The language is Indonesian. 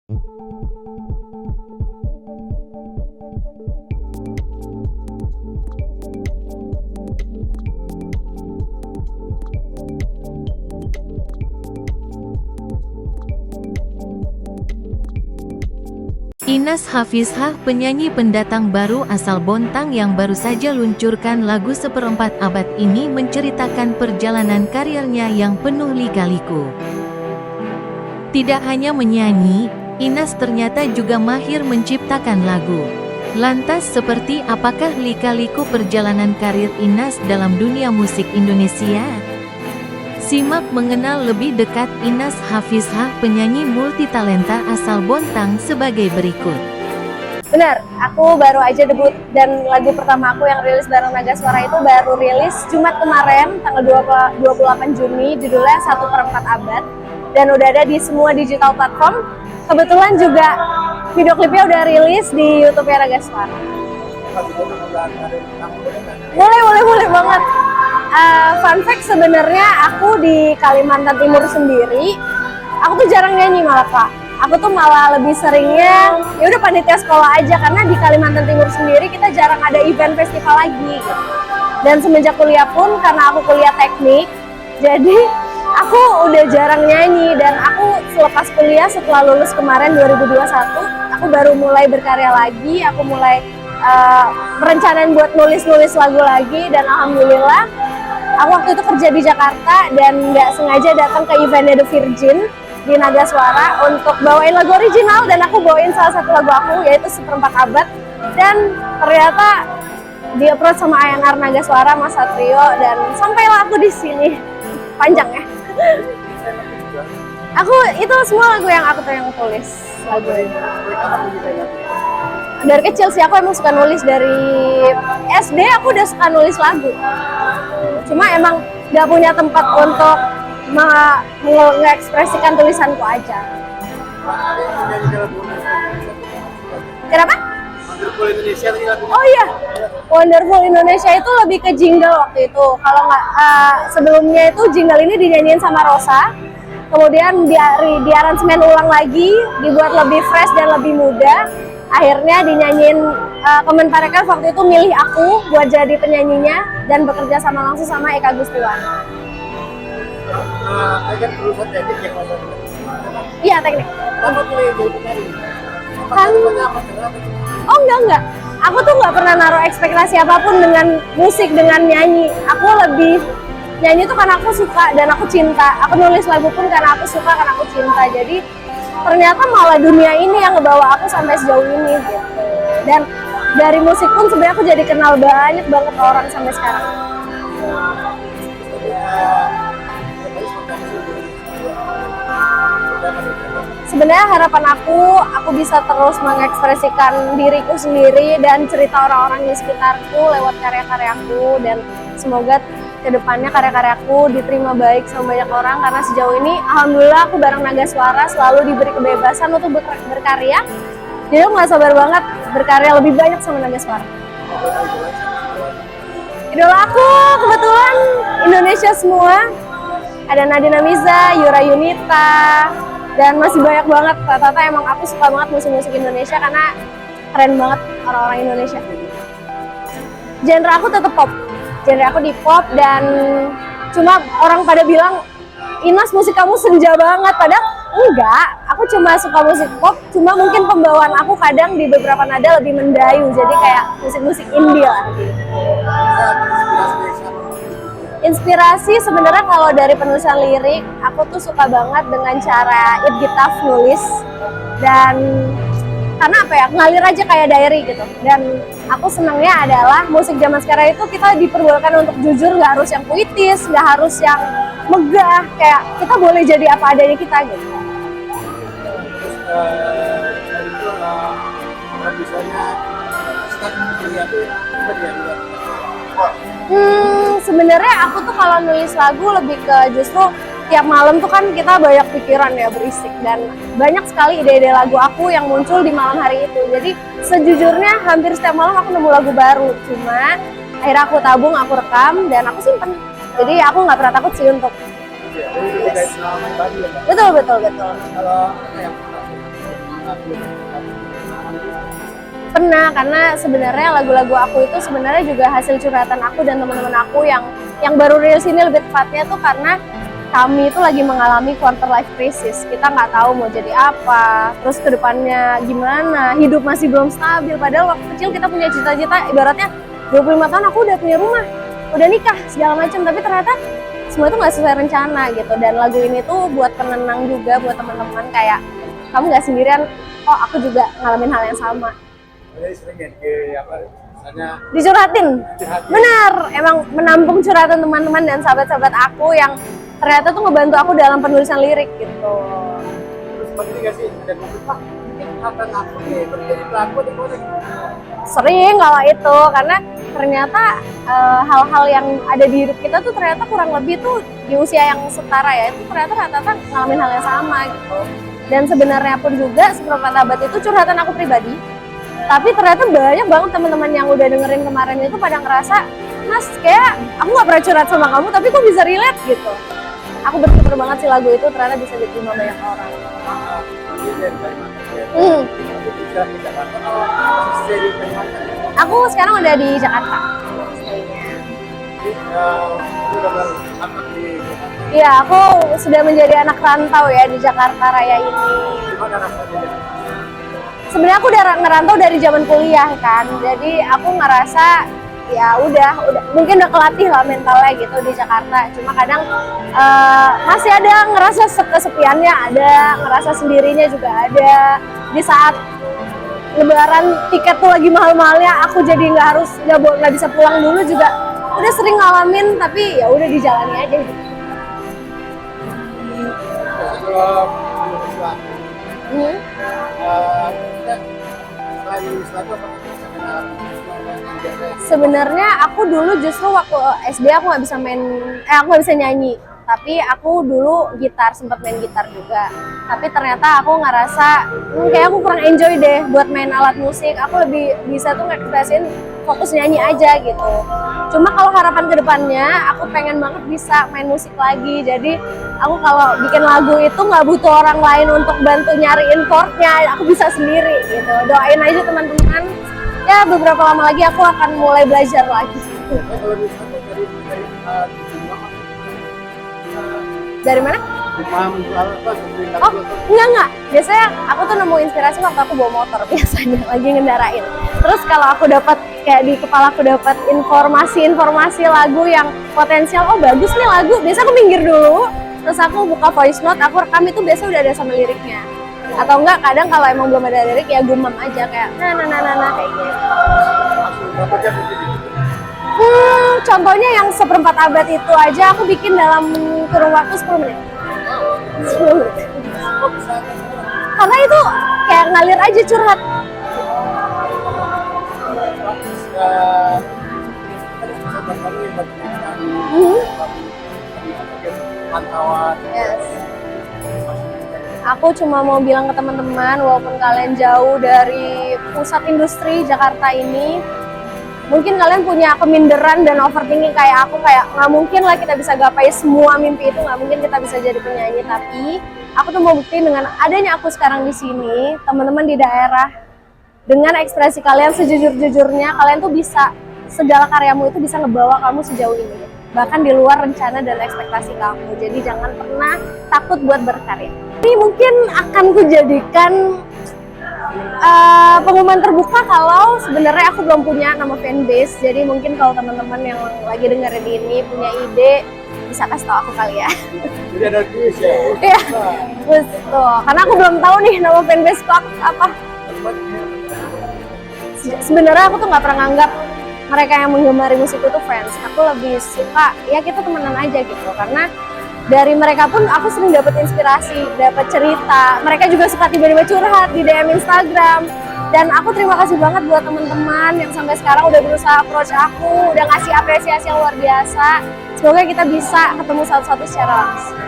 Inas Hafizah, penyanyi pendatang baru asal Bontang yang baru saja luncurkan lagu seperempat abad ini, menceritakan perjalanan karirnya yang penuh lika-liku. Tidak hanya menyanyi, Inas ternyata juga mahir menciptakan lagu. Lantas seperti apakah lika-liku perjalanan karir Inas dalam dunia musik Indonesia? Simak mengenal lebih dekat Inas Hafizah, penyanyi multitalenta asal Bontang sebagai berikut. Benar, aku baru aja debut dan lagu pertama aku yang rilis bareng Naga Suara itu baru rilis Jumat kemarin tanggal 28 Juni, judulnya 1/4 Abad, dan udah ada di semua digital platform. Kebetulan juga video klipnya udah rilis di YouTube-nya Naga Suara. Boleh banget. Fun fact, sebenarnya aku di Kalimantan Timur sendiri, aku tuh jarang nyanyi malah Pak. Aku tuh malah lebih seringnya ya udah panitia sekolah aja, karena di Kalimantan Timur sendiri kita jarang ada event festival lagi. Dan semenjak kuliah pun, karena aku kuliah teknik, jadi aku udah jarang nyanyi. Dan aku selepas kuliah, setelah lulus kemarin 2021, aku baru mulai berkarya lagi. Aku mulai merencanain buat nulis lagu lagi, dan alhamdulillah aku waktu itu kerja di Jakarta dan nggak sengaja datang ke eventnya The Virgin di Naga Suara untuk bawain lagu original, dan aku bawain salah satu lagu aku yaitu 1/4 Abad, dan ternyata di approach sama A&R Naga Suara, Mas Satrio, dan sampailah aku di sini. Panjang ya. Aku itu semua lagu yang aku tulis lagu ini. Dari kecil sih aku emang suka nulis, dari SD aku udah suka nulis lagu. Cuma emang gak punya tempat untuk mengekspresikan tulisanku aja. Kenapa? Wonderful Indonesia tadi lagunya. Oh iya, Wonderful Indonesia itu lebih ke jingle waktu itu. Kalau nggak sebelumnya itu jingle ini dinyanyiin sama Rosa. Kemudian di aransemen ulang lagi, dibuat lebih fresh dan lebih muda. Akhirnya dinyanyiin Kemenparekraf waktu itu milih aku buat jadi penyanyinya dan bekerja sama langsung sama Eka Gustiwan. Kan lulusan teknik ya Mas. Iya, teknik. Kamu pilih jadi penyanyi. Oh enggak. Aku tuh nggak pernah naruh ekspektasi apapun dengan musik, dengan nyanyi. Aku lebih nyanyi tuh karena aku suka dan aku cinta. Aku nulis lagu pun karena aku suka, karena aku cinta. Jadi ternyata malah dunia ini yang ngebawa aku sampai sejauh ini gitu. Dan dari musik pun sebenarnya aku jadi kenal banyak banget orang sampai sekarang. Sebenarnya harapan aku bisa terus mengekspresikan diriku sendiri dan cerita orang-orang di sekitarku lewat karya-karyaku, dan semoga kedepannya karya-karyaku diterima baik sama banyak orang, karena sejauh ini alhamdulillah aku bareng Naga Suara selalu diberi kebebasan untuk berkarya. Jadi aku nggak sabar banget berkarya lebih banyak sama Naga Suara. Idola aku kebetulan Indonesia semua. Ada Nadina Miza, Yura Yunita, dan masih banyak banget. Rata-rata emang aku suka banget musik-musik Indonesia karena keren banget orang-orang Indonesia. Genre aku tetap pop. Genre aku di pop, dan cuma orang pada bilang, Inas musik kamu senja banget. Padahal enggak, aku cuma suka musik pop, cuma mungkin pembawaan aku kadang di beberapa nada lebih mendayu, jadi kayak musik-musik indie lah. Inspirasi sebenarnya kalau dari penulisan lirik, aku tuh suka banget dengan cara It Gitaf nulis, dan karena apa ya, ngalir aja kayak diary gitu. Dan aku senangnya adalah musik zaman sekarang itu kita diperbolehkan untuk jujur, nggak harus yang puitis, nggak harus yang megah, kayak kita boleh jadi apa adanya kita gitu. Sebenarnya aku tuh kalau nulis lagu lebih ke justru tiap malam tuh kan kita banyak pikiran ya, berisik, dan banyak sekali ide-ide lagu aku yang muncul di malam hari itu. Jadi sejujurnya hampir setiap malam aku nemu lagu baru, cuma akhirnya aku tabung, aku rekam, dan aku simpen. Jadi aku nggak pernah takut sih untuk Betul. betul. Kalau yang Pernah, karena sebenarnya lagu-lagu aku itu sebenarnya juga hasil curhatan aku dan teman-teman aku yang baru rilis ini, lebih tepatnya tuh karena kami itu lagi mengalami quarter life crisis. Kita nggak tahu mau jadi apa, terus kedepannya gimana, hidup masih belum stabil. Padahal waktu kecil kita punya cita-cita, ibaratnya 25 tahun aku udah punya rumah, udah nikah, segala macam. Tapi ternyata semua itu nggak sesuai rencana gitu. Dan lagu ini tuh buat penenang juga buat teman-teman, kayak kamu nggak sendirian, oh aku juga ngalamin hal yang sama. Jadi sering ya ke apa? Misalnya Dicurhatin, benar, emang menampung curhatan teman-teman dan sahabat-sahabat aku yang ternyata tuh ngebantu aku dalam penulisan lirik gitu. terus seperti ini nggak sih ada momen Pak? Ini curhatan aku nih terjadi pelaku di mana? Sering kalau itu, karena ternyata hal-hal yang ada di hidup kita tuh ternyata kurang lebih tuh di usia yang setara ya, itu ternyata rata-rata ngalamin hal yang sama gitu. Dan sebenarnya pun juga seperempat abad itu curhatan aku pribadi, tapi ternyata banyak banget teman-teman yang udah dengerin kemarin itu pada ngerasa, Mas, kayak aku nggak pernah curhat sama kamu tapi kok bisa relate gitu. Aku bersyukur banget sih lagu itu ternyata bisa diterima banyak orang. Ini dari Kalimantan ya. Hmm. Aku bisa ke Jakarta kalau masih di Kalimantan. Aku sekarang udah di Jakarta. Jadi aku udah lama di Jakarta. Iya, aku sudah menjadi anak rantau ya di Jakarta Raya ini. Gimana rasanya? Sebenarnya aku udah ngerantau dari zaman kuliah kan, jadi aku ngerasa ya udah mungkin udah kelatih lah mentalnya gitu di Jakarta. Cuma kadang masih ada ngerasa kesepiannya, ada ngerasa sendirinya juga ada. Di saat Lebaran tiket tuh lagi mahal-mahalnya, aku jadi nggak bisa pulang dulu juga. Udah sering ngalamin, tapi ya udah dijalani aja gitu. Sebelum Islam, Hmm. kita selain Islam apa bisa mengalami Sebenarnya aku dulu justru waktu SD aku nggak bisa aku nggak bisa nyanyi. Tapi aku dulu sempat main gitar juga. Tapi ternyata aku ngerasa kayak aku kurang enjoy deh buat main alat musik. Aku lebih bisa tuh ngekspresin fokus nyanyi aja gitu. Cuma kalau harapan kedepannya aku pengen banget bisa main musik lagi. Jadi aku kalau bikin lagu itu nggak butuh orang lain untuk bantu nyariin chordnya. Aku bisa sendiri gitu. Doain aja teman-teman. Ya beberapa lama lagi aku akan mulai belajar lagi. kalau misalnya dari Dari mana? menjual apa seperti Oh, enggak. Biasanya aku tuh nemu inspirasi waktu aku bawa motor biasanya lagi ngendarain. Terus kalau aku dapat kayak di kepala aku dapat informasi lagu yang potensial, oh bagus nih lagu. Biasa aku minggir dulu, terus aku buka voice note, aku rekam itu biasa udah ada sama liriknya. Atau enggak kadang kalau emang belum ada lirik ya gumam aja kayak nah kayak gitu. berapa jam itu? Contohnya yang seperempat abad itu aja aku bikin dalam kurun waktu 10 menit. 10 menit. Kok bisa Karena itu kayak ngalir aja curhat. bagus terus bisa berkali bercerita pantauan Yes. Aku cuma mau bilang ke teman-teman, walaupun kalian jauh dari pusat industri Jakarta ini, mungkin kalian punya keminderan dan overthinking kayak aku, kayak nggak mungkin lah kita bisa gapai semua mimpi itu, nggak mungkin kita bisa jadi penyanyi. Tapi aku tuh mau buktiin dengan adanya aku sekarang di sini, teman-teman di daerah, dengan ekspresi kalian sejujur-jujurnya, kalian tuh bisa, segala karyamu itu bisa ngebawa kamu sejauh ini, bahkan di luar rencana dan ekspektasi kamu. Jadi jangan pernah takut buat berkarya. Ini mungkin akan kujadikan pengumuman terbuka kalau sebenarnya aku belum punya nama fanbase. Jadi mungkin kalau teman-teman yang lagi dengerin ini punya ide, bisa kasih tau aku kali ya. jadi ada kuis ya. Iya, betul. Karena aku belum tahu nih nama fanbase aku apa. Sebenarnya aku tuh nggak pernah nganggap mereka yang menggemari musik itu fans. Aku lebih suka ya kita temenan aja gitu, karena dari mereka pun aku sering dapat inspirasi, dapat cerita. Mereka juga suka tiba-tiba curhat di DM Instagram. Dan aku terima kasih banget buat teman-teman yang sampai sekarang udah berusaha approach aku, udah ngasih apresiasi yang luar biasa. Semoga kita bisa ketemu satu-satu secara langsung.